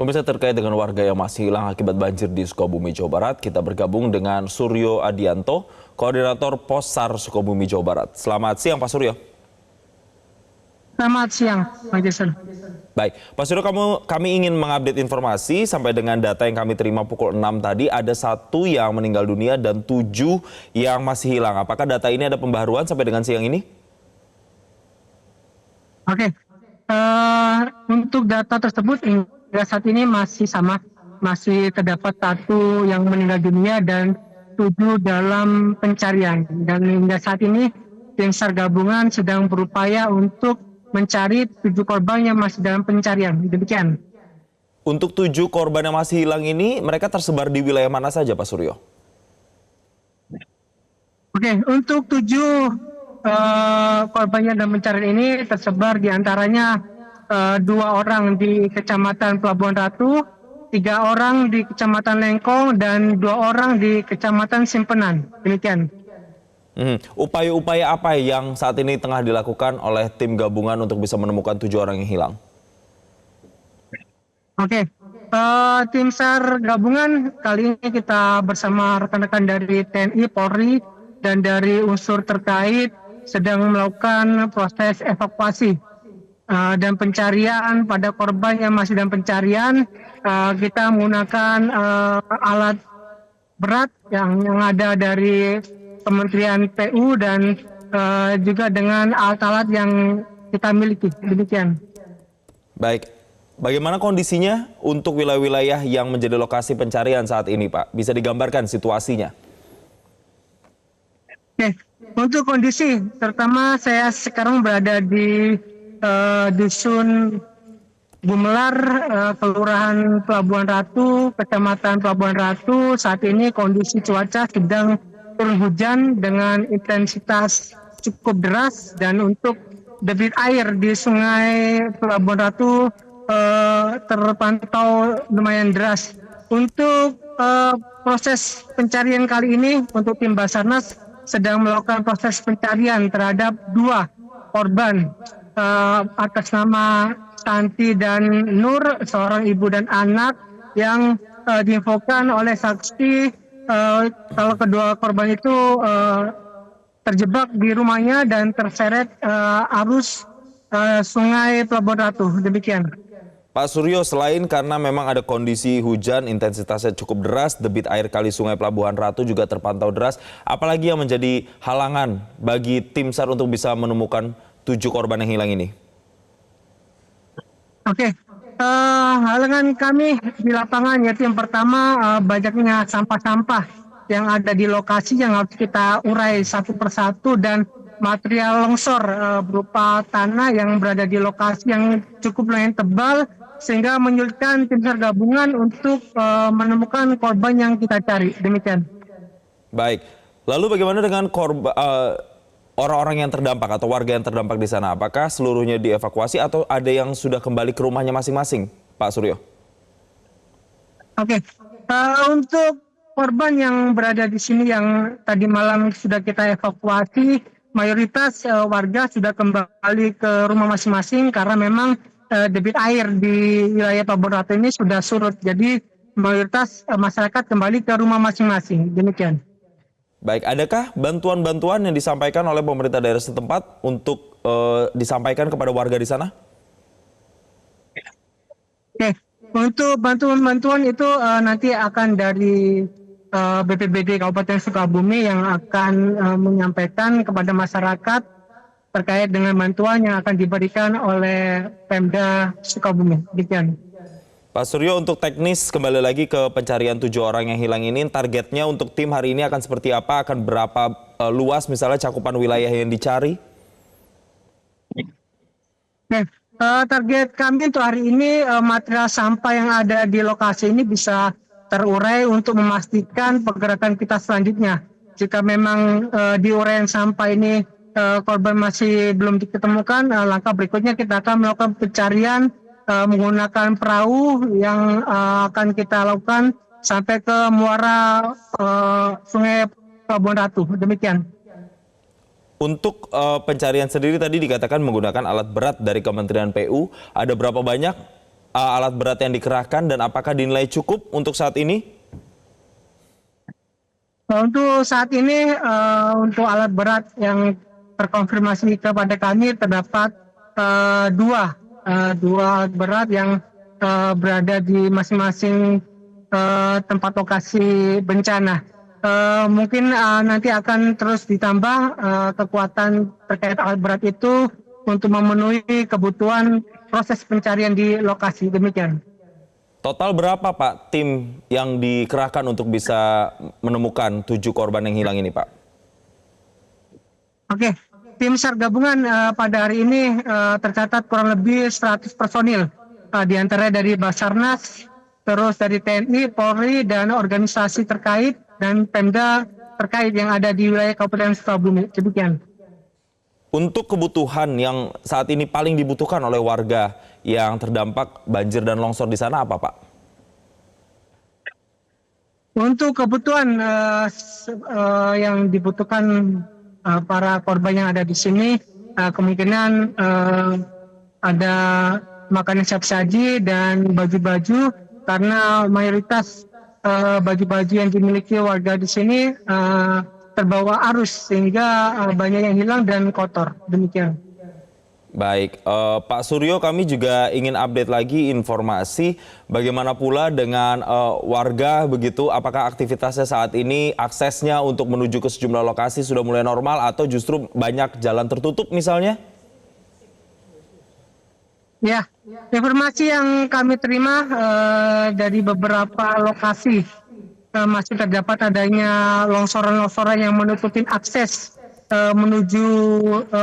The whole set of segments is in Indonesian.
Pemirsa, terkait dengan warga yang masih hilang akibat banjir di Sukabumi, Jawa Barat, kita bergabung dengan Suryo Adianto, Koordinator Pos SAR Sukabumi, Jawa Barat. Selamat siang, Pak Suryo. Selamat siang, Pak Jason. Baik, Pak Suryo, kami ingin mengupdate informasi sampai dengan data yang kami terima pukul 6 tadi, ada 1 yang meninggal dunia dan 7 yang masih hilang. Apakah data ini ada pembaharuan sampai dengan siang ini? Oke, untuk data tersebut hingga saat ini masih sama, masih terdapat 1 yang meninggal dunia dan 7 dalam pencarian. Dan hingga saat ini tim SAR gabungan sedang berupaya untuk mencari 7 korban yang masih dalam pencarian. Demikian. Untuk 7 korban yang masih hilang ini, mereka tersebar di wilayah mana saja, Pak Suryo? Oke, untuk 7 korban yang dalam pencarian ini tersebar diantaranya 2 orang di Kecamatan Pelabuhan Ratu, 3 orang di Kecamatan Lengkong, dan 2 orang di Kecamatan Simpenan. Demikian. Upaya-upaya apa yang saat ini tengah dilakukan oleh tim gabungan untuk bisa menemukan 7 orang yang hilang? Oke, tim SAR gabungan kali ini kita bersama rekan-rekan dari TNI, Polri, dan dari unsur terkait sedang melakukan proses evakuasi dan pencarian pada korban yang masih dalam pencarian. Kita menggunakan alat berat yang ada dari Kementerian PU dan juga dengan alat-alat yang kita miliki. Demikian. Baik, bagaimana kondisinya untuk wilayah-wilayah yang menjadi lokasi pencarian saat ini, Pak? Bisa digambarkan situasinya? Oke, untuk kondisi, terutama saya sekarang berada di Dusun Gumelar, Kelurahan Pelabuhan Ratu, Kecamatan Pelabuhan Ratu. Saat ini kondisi cuaca sedang turun hujan dengan intensitas cukup deras, dan untuk debit air di Sungai Pelabuhan Ratu terpantau lumayan deras. Untuk proses pencarian kali ini, untuk tim Basarnas sedang melakukan proses pencarian terhadap 2 korban atas nama Santi dan Nur, seorang ibu dan anak yang diinfokan oleh saksi kalau kedua korban itu terjebak di rumahnya dan terseret arus Sungai Pelabuhan Ratu. Demikian. Pak Suryo, selain karena memang ada kondisi hujan intensitasnya cukup deras, debit air kali Sungai Pelabuhan Ratu juga terpantau deras, apalagi yang menjadi halangan bagi tim SAR untuk bisa menemukan 7 korban yang hilang ini? Oke, halangan kami di lapangan yaitu yang pertama banyaknya sampah-sampah yang ada di lokasi yang harus kita urai satu persatu, dan material longsor berupa tanah yang berada di lokasi yang cukup lumayan tebal sehingga menyulitkan tim SAR gabungan untuk menemukan korban yang kita cari. Demikian. Baik, lalu bagaimana dengan orang-orang yang terdampak atau warga yang terdampak di sana? Apakah seluruhnya dievakuasi atau ada yang sudah kembali ke rumahnya masing-masing, Pak Suryo? Oke, untuk korban yang berada di sini yang tadi malam sudah kita evakuasi, mayoritas warga sudah kembali ke rumah masing-masing karena memang debit air di wilayah Pelabuhan Ratu ini sudah surut. Jadi mayoritas masyarakat kembali ke rumah masing-masing. Demikian. Baik, adakah bantuan-bantuan yang disampaikan oleh pemerintah daerah setempat untuk disampaikan kepada warga di sana? Oke, untuk bantuan-bantuan itu nanti akan dari BPBD Kabupaten Sukabumi yang akan menyampaikan kepada masyarakat terkait dengan bantuan yang akan diberikan oleh Pemda Sukabumi. Demikian. Pak Suryo, untuk teknis kembali lagi ke pencarian 7 orang yang hilang ini, targetnya untuk tim hari ini akan seperti apa? Akan berapa luas misalnya cakupan wilayah yang dicari? Target kami untuk hari ini material sampah yang ada di lokasi ini bisa terurai untuk memastikan pergerakan kita selanjutnya. Jika memang di uraian sampah ini korban masih belum diketemukan, langkah berikutnya kita akan melakukan pencarian menggunakan perahu yang akan kita lakukan sampai ke muara Sungai Pelabuhan Ratu. Demikian. Untuk pencarian sendiri tadi dikatakan menggunakan alat berat dari Kementerian PU. Ada berapa banyak alat berat yang dikerahkan dan apakah dinilai cukup untuk saat ini? Untuk saat ini untuk alat berat yang terkonfirmasi kepada kami terdapat dua alat berat yang berada di masing-masing tempat lokasi bencana. Mungkin nanti akan terus ditambah kekuatan terkait alat berat itu untuk memenuhi kebutuhan proses pencarian di lokasi. Demikian. Total berapa Pak tim yang dikerahkan untuk bisa menemukan 7 korban yang hilang ini Pak? Oke, tim SAR gabungan pada hari ini tercatat kurang lebih 100 personil, di antara dari Basarnas, terus dari TNI, Polri, dan organisasi terkait, dan Pemda terkait yang ada di wilayah Kabupaten Sukabumi. Demikian. Untuk kebutuhan yang saat ini paling dibutuhkan oleh warga yang terdampak banjir dan longsor di sana apa Pak? Untuk kebutuhan yang dibutuhkan para korban yang ada di sini, kemungkinan ada makanan siap saji dan baju-baju, karena mayoritas baju-baju yang dimiliki warga di sini terbawa arus sehingga banyak yang hilang dan kotor. Demikian. Baik, Pak Suryo, kami juga ingin update lagi informasi bagaimana pula dengan warga begitu, apakah aktivitasnya saat ini aksesnya untuk menuju ke sejumlah lokasi sudah mulai normal atau justru banyak jalan tertutup misalnya? Ya, informasi yang kami terima dari beberapa lokasi masih terdapat adanya longsoran-longsoran yang menutupin akses menuju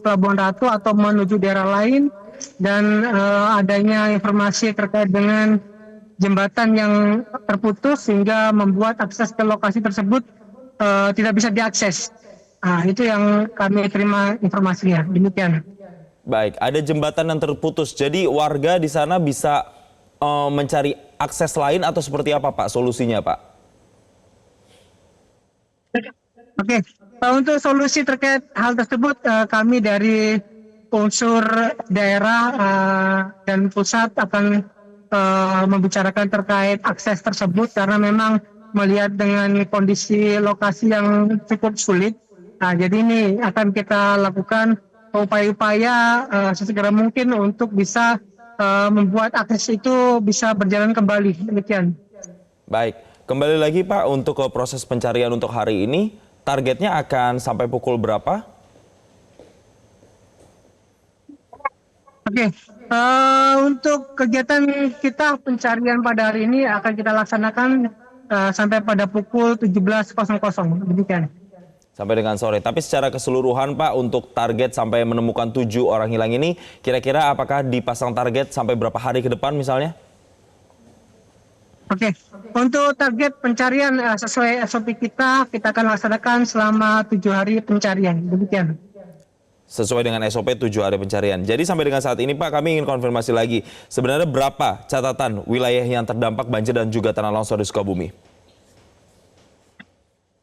Pelabuhan Ratu atau menuju daerah lain, dan adanya informasi terkait dengan jembatan yang terputus sehingga membuat akses ke lokasi tersebut tidak bisa diakses. Nah, itu yang kami terima informasinya. Demikian. Baik, ada jembatan yang terputus. Jadi warga di sana bisa mencari akses lain atau seperti apa Pak solusinya Pak? Oke, untuk solusi terkait hal tersebut kami dari unsur daerah dan pusat akan membicarakan terkait akses tersebut, karena memang melihat dengan kondisi lokasi yang cukup sulit. Nah, jadi ini akan kita lakukan upaya-upaya sesegera mungkin untuk bisa membuat akses itu bisa berjalan kembali. Demikian. Baik, kembali lagi Pak untuk ke proses pencarian untuk hari ini. Targetnya akan sampai pukul berapa? Oke, untuk kegiatan kita pencarian pada hari ini akan kita laksanakan sampai pada pukul 17.00. Demikian. Sampai dengan sore. Tapi secara keseluruhan Pak, untuk target sampai menemukan 7 orang hilang ini, kira-kira apakah dipasang target sampai berapa hari ke depan misalnya? Oke, untuk target pencarian sesuai SOP kita akan laksanakan selama 7 hari pencarian. Demikian. Sesuai dengan SOP 7 hari pencarian. Jadi sampai dengan saat ini Pak, kami ingin konfirmasi lagi. Sebenarnya berapa catatan wilayah yang terdampak banjir dan juga tanah longsor di Sukabumi?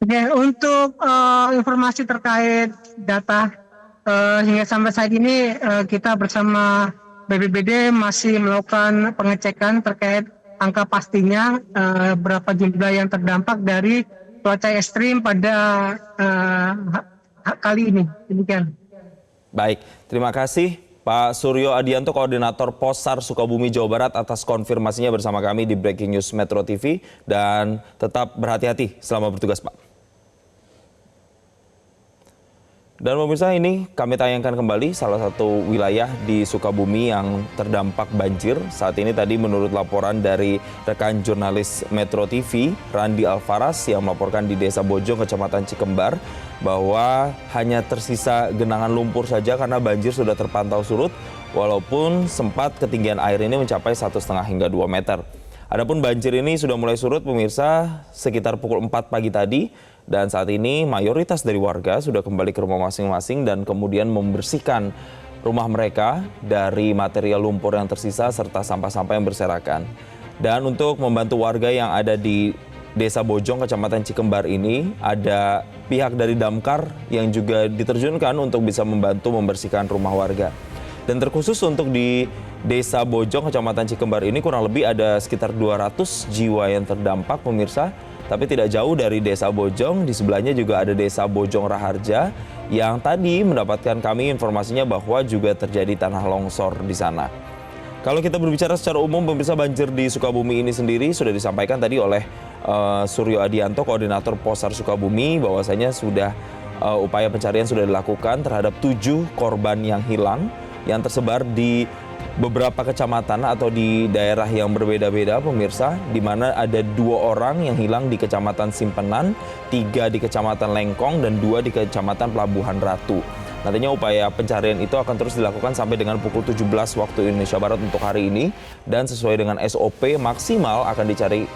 Oke, untuk informasi terkait data hingga sampai saat ini kita bersama BPBD masih melakukan pengecekan terkait angka pastinya berapa jumlah yang terdampak dari cuaca ekstrim pada kali ini. Demikian. Baik, terima kasih Pak Suryo Adianto, Koordinator Posar Sukabumi, Jawa Barat, atas konfirmasinya bersama kami di Breaking News Metro TV. Dan tetap berhati-hati selama bertugas Pak. Dan pemirsa, ini kami tayangkan kembali salah satu wilayah di Sukabumi yang terdampak banjir. Saat ini tadi menurut laporan dari rekan jurnalis Metro TV, Randi Alfaras, yang melaporkan di Desa Bojong, Kecamatan Cikembar, bahwa hanya tersisa genangan lumpur saja karena banjir sudah terpantau surut, walaupun sempat ketinggian air ini mencapai 1,5 hingga 2 meter. Adapun banjir ini sudah mulai surut pemirsa sekitar pukul 4 pagi tadi, dan saat ini mayoritas dari warga sudah kembali ke rumah masing-masing dan kemudian membersihkan rumah mereka dari material lumpur yang tersisa serta sampah-sampah yang berserakan. Dan untuk membantu warga yang ada di Desa Bojong, Kecamatan Cikembar ini, ada pihak dari Damkar yang juga diterjunkan untuk bisa membantu membersihkan rumah warga. Dan terkhusus untuk di Desa Bojong, Kecamatan Cikembar ini kurang lebih ada sekitar 200 jiwa yang terdampak pemirsa. Tapi tidak jauh dari Desa Bojong, di sebelahnya juga ada Desa Bojong Raharja yang tadi mendapatkan kami informasinya bahwa juga terjadi tanah longsor di sana. Kalau kita berbicara secara umum, pemirsa, banjir di Sukabumi ini sendiri sudah disampaikan tadi oleh Suryo Adianto, Koordinator Posar Sukabumi, bahwasanya sudah upaya pencarian sudah dilakukan terhadap 7 korban yang hilang yang tersebar di beberapa kecamatan atau di daerah yang berbeda-beda pemirsa, di mana ada 2 orang yang hilang di Kecamatan Simpenan, 3 di Kecamatan Lengkong, dan 2 di Kecamatan Pelabuhan Ratu. Nantinya upaya pencarian itu akan terus dilakukan sampai dengan pukul 17 waktu Indonesia Barat untuk hari ini, dan sesuai dengan SOP maksimal akan dicari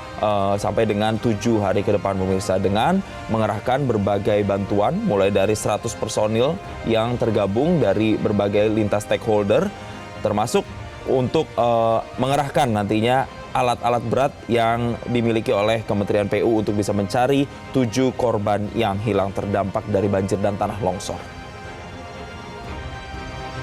sampai dengan 7 hari ke depan pemirsa, dengan mengerahkan berbagai bantuan mulai dari 100 personil yang tergabung dari berbagai lintas stakeholder, termasuk untuk mengerahkan nantinya alat-alat berat yang dimiliki oleh Kementerian PU untuk bisa mencari 7 korban yang hilang terdampak dari banjir dan tanah longsor.